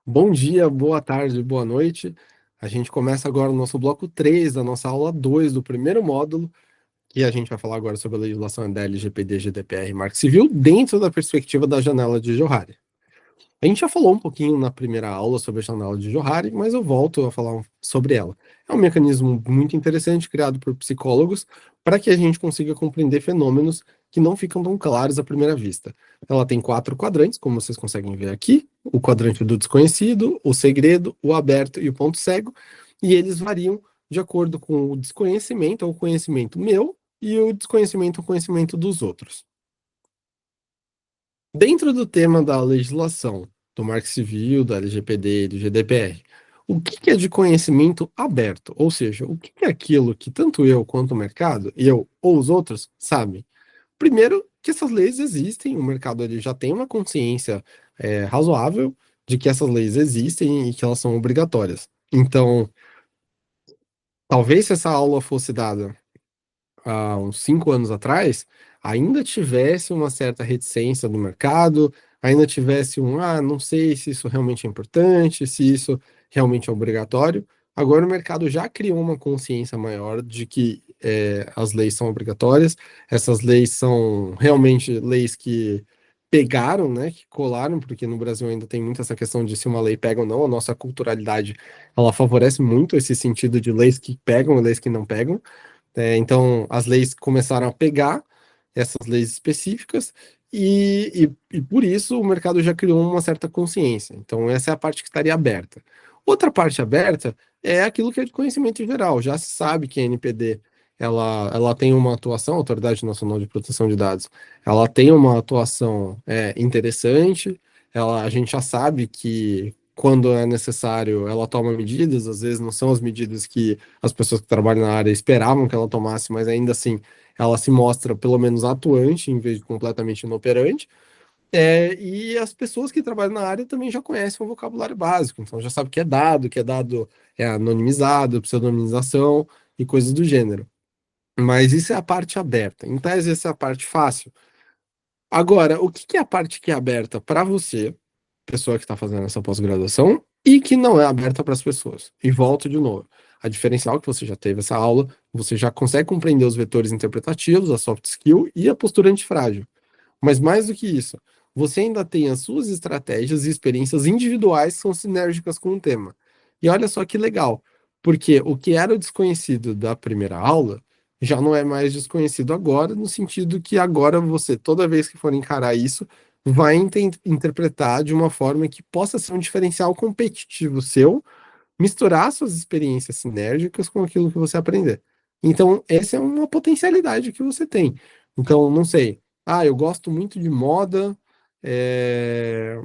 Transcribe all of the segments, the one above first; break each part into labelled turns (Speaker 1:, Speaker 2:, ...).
Speaker 1: Bom dia, boa tarde, boa noite. A gente começa agora o nosso bloco 3 da nossa aula 2 do primeiro módulo, e a gente vai falar agora sobre a legislação da LGPD, GDPR e Marco Civil dentro da perspectiva da janela de Johari. A gente já falou um pouquinho na primeira aula sobre a janela de Johari, mas eu volto a falar sobre ela. É um mecanismo muito interessante criado por psicólogos para que a gente consiga compreender fenômenos que não ficam tão claros à primeira vista. Ela tem quatro quadrantes, como vocês conseguem ver aqui: o quadrante do desconhecido, o segredo, o aberto e o ponto cego, e eles variam de acordo com o desconhecimento ou o conhecimento meu e o desconhecimento ou conhecimento dos outros. Dentro do tema da legislação, do Marco Civil, da LGPD e do GDPR, o que é de conhecimento aberto? Ou seja, o que é aquilo que tanto eu quanto o mercado, eu ou os outros, sabem? Primeiro, que essas leis existem, o mercado ele já tem uma consciência razoável de que essas leis existem e que elas são obrigatórias. Então, talvez se essa aula fosse dada há uns 5 anos atrás, ainda tivesse uma certa reticência do mercado, ainda tivesse não sei se isso realmente é importante, se isso realmente é obrigatório. Agora o mercado já criou uma consciência maior de que as leis são obrigatórias, essas leis são realmente leis que pegaram, né, que colaram, porque no Brasil ainda tem muito essa questão de se uma lei pega ou não, a nossa culturalidade, ela favorece muito esse sentido de leis que pegam e leis que não pegam. Então, as leis começaram a pegar essas leis específicas e por isso o mercado já criou uma certa consciência. Então, essa é a parte que estaria aberta. Outra parte aberta é aquilo que é de conhecimento geral. Já se sabe que a NPD ela tem uma atuação, a Autoridade Nacional de Proteção de Dados, ela tem uma atuação interessante. A gente já sabe que quando é necessário, ela toma medidas, às vezes não são as medidas que as pessoas que trabalham na área esperavam que ela tomasse, mas ainda assim ela se mostra pelo menos atuante em vez de completamente inoperante. E as pessoas que trabalham na área também já conhecem o vocabulário básico, então já sabe que é dado anonimizado, pseudonimização e coisas do gênero. Mas isso é a parte aberta. Em tese, essa é a parte fácil. Agora, o que é a parte que é aberta para você, pessoa que está fazendo essa pós-graduação, e que não é aberta para as pessoas? E volto de novo. A diferencial que você já teve essa aula, você já consegue compreender os vetores interpretativos, a soft skill e a postura antifrágil. Mas mais do que isso, você ainda tem as suas estratégias e experiências individuais que são sinérgicas com o tema. E olha só que legal, porque o que era o desconhecido da primeira aula já não é mais desconhecido agora, no sentido que agora você, toda vez que for encarar isso, vai interpretar de uma forma que possa ser um diferencial competitivo seu, misturar suas experiências sinérgicas com aquilo que você aprender. Então, essa é uma potencialidade que você tem. Então, não sei. Eu gosto muito de moda, é,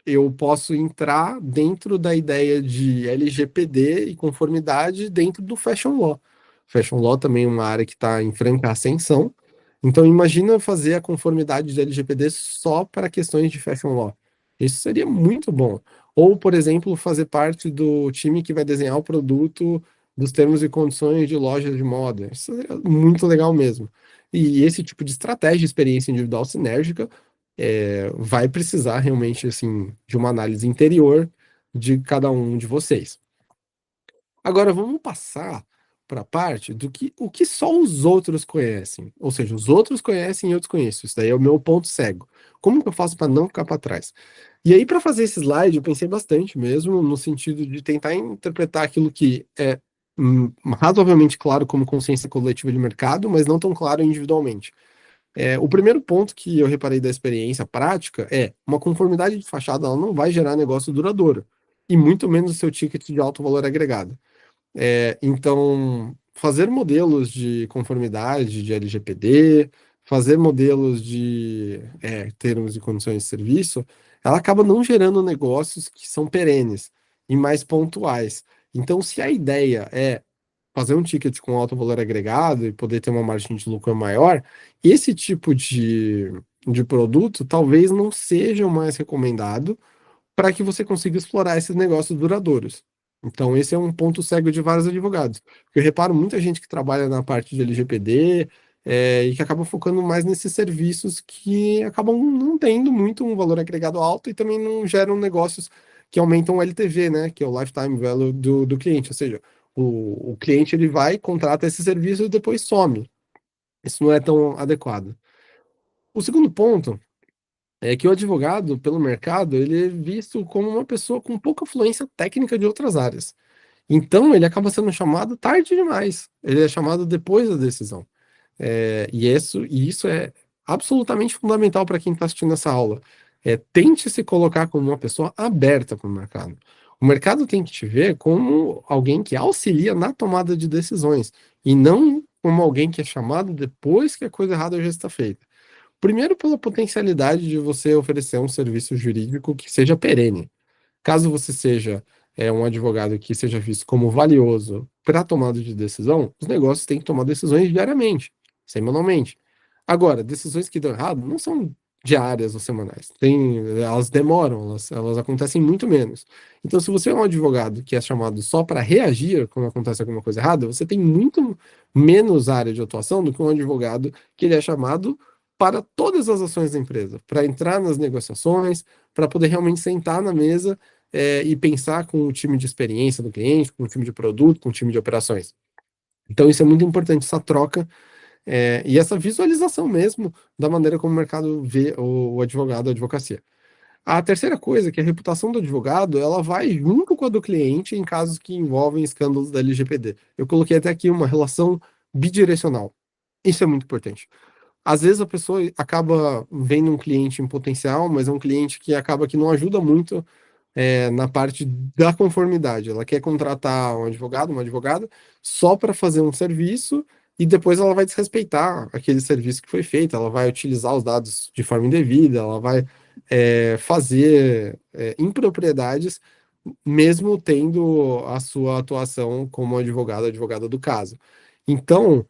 Speaker 1: eu posso entrar dentro da ideia de LGPD e conformidade dentro do Fashion Law. Fashion Law também é uma área que está em franca ascensão. Então, imagina fazer a conformidade de LGPD só para questões de Fashion Law. Isso seria muito bom. Ou, por exemplo, fazer parte do time que vai desenhar o produto dos termos e condições de lojas de moda. Isso seria muito legal mesmo. E esse tipo de estratégia, experiência individual sinérgica, vai precisar realmente assim de uma análise interior de cada um de vocês. Agora vamos passar para a parte do que o que só os outros conhecem, ou seja, os outros conhecem e eu desconheço. Isso daí é o meu ponto cego. Como que eu faço para não ficar para trás? E aí para fazer esse slide eu pensei bastante mesmo no sentido de tentar interpretar aquilo que é razoavelmente claro como consciência coletiva de mercado, mas não tão claro individualmente. O primeiro ponto que eu reparei da experiência prática é uma conformidade de fachada, ela não vai gerar negócio duradouro, e muito menos o seu ticket de alto valor agregado. Então, fazer modelos de conformidade de LGPD, fazer modelos de termos e condições de serviço, ela acaba não gerando negócios que são perenes e mais pontuais. Então, se a ideia é fazer um ticket com alto valor agregado e poder ter uma margem de lucro maior, esse tipo de produto talvez não seja o mais recomendado para que você consiga explorar esses negócios duradouros. Então, esse é um ponto cego de vários advogados. Porque eu reparo muita gente que trabalha na parte de LGPD e que acaba focando mais nesses serviços que acabam não tendo muito um valor agregado alto e também não geram negócios que aumentam o LTV, né? Que é o Lifetime Value do cliente. Ou seja, o cliente ele vai, contrata esse serviço e depois some. Isso não é tão adequado. O segundo ponto é que o advogado, pelo mercado, ele é visto como uma pessoa com pouca fluência técnica de outras áreas. Então, ele acaba sendo chamado tarde demais. Ele é chamado depois da decisão. E isso é absolutamente fundamental para quem está assistindo essa aula. Tente se colocar como uma pessoa aberta para o mercado. O mercado tem que te ver como alguém que auxilia na tomada de decisões e não como alguém que é chamado depois que a coisa errada já está feita. Primeiro, pela potencialidade de você oferecer um serviço jurídico que seja perene. Caso você seja um advogado que seja visto como valioso para a tomada de decisão, os negócios têm que tomar decisões diariamente, semanalmente. Agora, decisões que dão errado não são diárias ou semanais. Elas demoram, elas acontecem muito menos. Então, se você é um advogado que é chamado só para reagir quando acontece alguma coisa errada, você tem muito menos área de atuação do que um advogado que ele é chamado para todas as ações da empresa, para entrar nas negociações, para poder realmente sentar na mesa e pensar com o time de experiência do cliente, com o time de produto, com o time de operações. Então, isso é muito importante, essa troca e essa visualização mesmo da maneira como o mercado vê o advogado, a advocacia. A terceira coisa é que a reputação do advogado, ela vai junto com a do cliente em casos que envolvem escândalos da LGPD. Eu coloquei até aqui uma relação bidirecional. Isso é muito importante. Às vezes a pessoa acaba vendo um cliente em potencial, mas é um cliente que acaba que não ajuda muito na parte da conformidade. Ela quer contratar um advogado, uma advogada, só para fazer um serviço e depois ela vai desrespeitar aquele serviço que foi feito. Ela vai utilizar os dados de forma indevida, ela vai fazer impropriedades, mesmo tendo a sua atuação como advogado, advogada do caso. Então,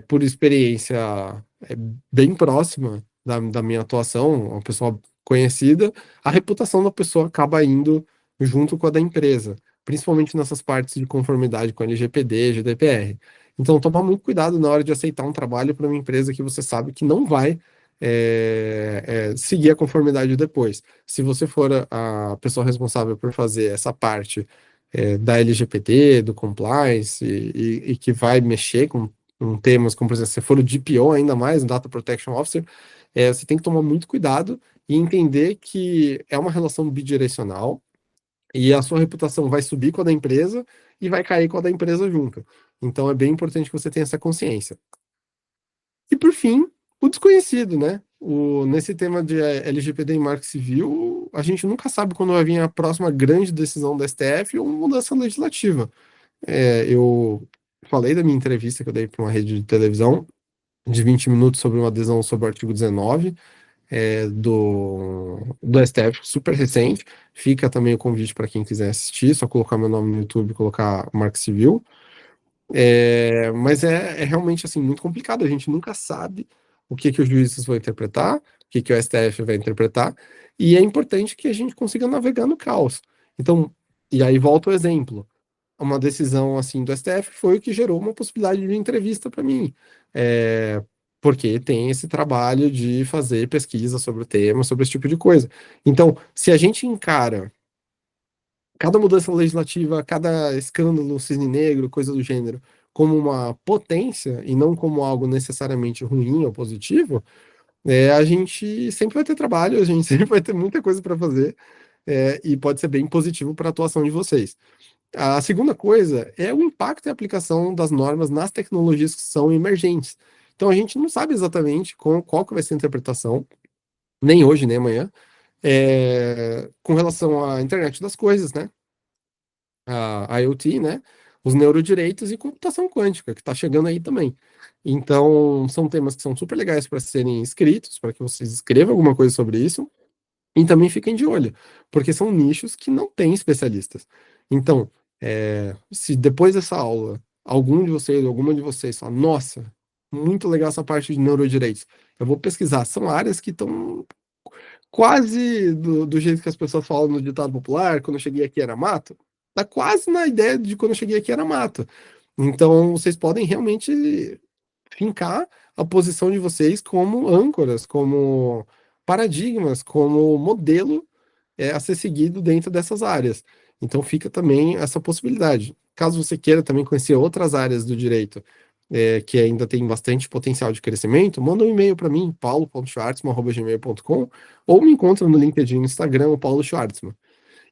Speaker 1: por experiência é, bem próxima da minha atuação, uma pessoa conhecida, a reputação da pessoa acaba indo junto com a da empresa, principalmente nessas partes de conformidade com LGPD, GDPR. Então, tomar muito cuidado na hora de aceitar um trabalho para uma empresa que você sabe que não vai seguir a conformidade depois. Se você for a pessoa responsável por fazer essa parte da LGPD, do compliance, e que vai mexer com temas como, por exemplo, se for o DPO ainda mais, o Data Protection Officer, você tem que tomar muito cuidado e entender que é uma relação bidirecional e a sua reputação vai subir com a da empresa e vai cair com a da empresa junto. Então é bem importante que você tenha essa consciência. E por fim, o desconhecido, né? Nesse tema de LGPD em Marco Civil, a gente nunca sabe quando vai vir a próxima grande decisão da STF ou mudança legislativa. Eu falei da minha entrevista que eu dei para uma rede de televisão de 20 minutos sobre uma adesão sobre o artigo 19 do STF, super recente. Fica também o convite para quem quiser assistir, só colocar meu nome no YouTube e colocar Marco Civil. Mas é realmente assim muito complicado. A gente nunca sabe o que os juízes vão interpretar, o que o STF vai interpretar, e é importante que a gente consiga navegar no caos. Então, e aí volta o exemplo. Uma decisão assim do STF foi o que gerou uma possibilidade de entrevista para mim. Porque tem esse trabalho de fazer pesquisa sobre o tema, sobre esse tipo de coisa. Então, se a gente encara cada mudança legislativa, cada escândalo, cisne negro, coisa do gênero, como uma potência e não como algo necessariamente ruim ou positivo, a gente sempre vai ter trabalho, a gente sempre vai ter muita coisa para fazer, e pode ser bem positivo para a atuação de vocês. A segunda coisa é o impacto e a aplicação das normas nas tecnologias que são emergentes. Então a gente não sabe exatamente qual que vai ser a interpretação, nem hoje, nem amanhã, com relação à internet das coisas, né? A IoT, né? Os neurodireitos e computação quântica, que está chegando aí também. Então, são temas que são super legais para serem escritos, para que vocês escrevam alguma coisa sobre isso, e também fiquem de olho, porque são nichos que não têm especialistas. Então, se depois dessa aula, algum de vocês, alguma de vocês fala, nossa, muito legal essa parte de neurodireitos, eu vou pesquisar. São áreas que estão quase do jeito que as pessoas falam no ditado popular, quando eu cheguei aqui era mato, tá quase na ideia de quando eu cheguei aqui era mato. Então, vocês podem realmente fincar a posição de vocês como âncoras, como paradigmas, como modelo a ser seguido dentro dessas áreas. Então fica também essa possibilidade. Caso você queira também conhecer outras áreas do direito, que ainda tem bastante potencial de crescimento, manda um e-mail para mim, paulo.schwartzman@gmail.com, ou me encontra no LinkedIn e no Instagram, o Paulo Schwartzman.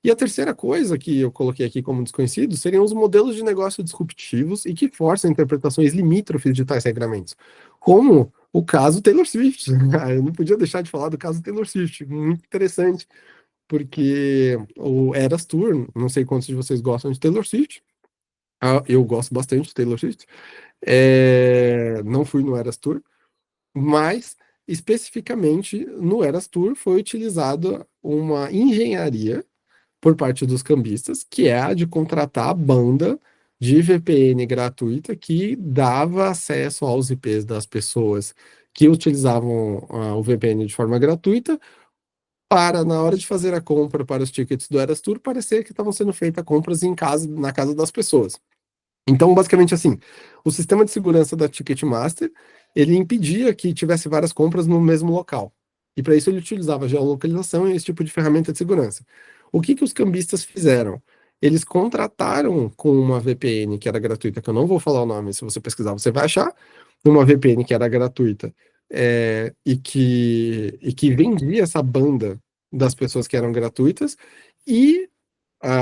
Speaker 1: E a terceira coisa que eu coloquei aqui como desconhecido seriam os modelos de negócio disruptivos e que forçam interpretações limítrofes de tais regramentos, como o caso Taylor Swift. Eu não podia deixar de falar do caso Taylor Swift, muito interessante, porque o Eras Tour, não sei quantos de vocês gostam de Taylor Swift, eu gosto bastante de Taylor Swift, não fui no Eras Tour, mas especificamente no Eras Tour foi utilizada uma engenharia por parte dos cambistas, que é a de contratar a banda de VPN gratuita que dava acesso aos IPs das pessoas que utilizavam o VPN de forma gratuita, para, na hora de fazer a compra para os tickets do Eras Tour, parecer que estavam sendo feitas compras em casa, na casa das pessoas. Então, basicamente assim, o sistema de segurança da Ticketmaster, ele impedia que tivesse várias compras no mesmo local. E para isso ele utilizava geolocalização e esse tipo de ferramenta de segurança. O que que os cambistas fizeram? Eles contrataram com uma VPN que era gratuita, que eu não vou falar o nome, se você pesquisar você vai achar, uma VPN que era gratuita, e que vendia essa banda das pessoas que eram gratuitas, e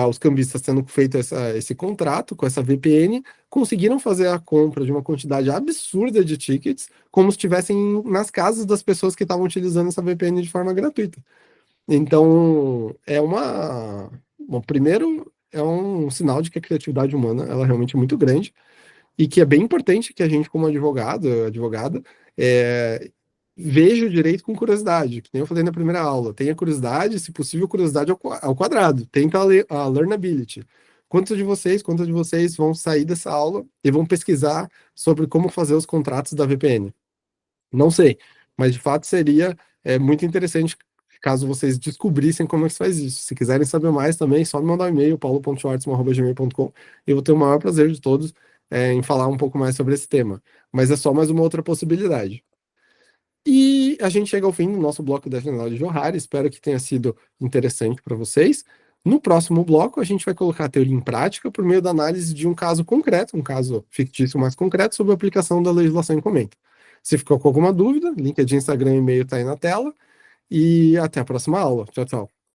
Speaker 1: os cambistas tendo feito esse contrato com essa VPN, conseguiram fazer a compra de uma quantidade absurda de tickets, como se estivessem nas casas das pessoas que estavam utilizando essa VPN de forma gratuita. Então, bom, primeiro, é um sinal de que a criatividade humana, ela realmente é muito grande, e que é bem importante que a gente, como advogado, advogada, é, veja o direito com curiosidade, que nem eu falei na primeira aula. Tenha curiosidade, se possível, curiosidade ao quadrado. Tenta a learnability. Quantos de vocês vão sair dessa aula e vão pesquisar sobre como fazer os contratos da VPN? Não sei, mas de fato seria muito interessante caso vocês descobrissem como é que se faz isso. Se quiserem saber mais também, só me mandar um e-mail, paulo.schwartzman@gmail.com, e eu vou ter o maior prazer de todos em falar um pouco mais sobre esse tema. Mas é só mais uma outra possibilidade. E a gente chega ao fim do nosso bloco da Janela de Johari. Espero que tenha sido interessante para vocês. No próximo bloco, a gente vai colocar a teoria em prática por meio da análise de um caso concreto, um caso fictício mais concreto, sobre a aplicação da legislação em comenta. Se ficou com alguma dúvida, LinkedIn, Instagram e e-mail está aí na tela. E até a próxima aula. Tchau, tchau.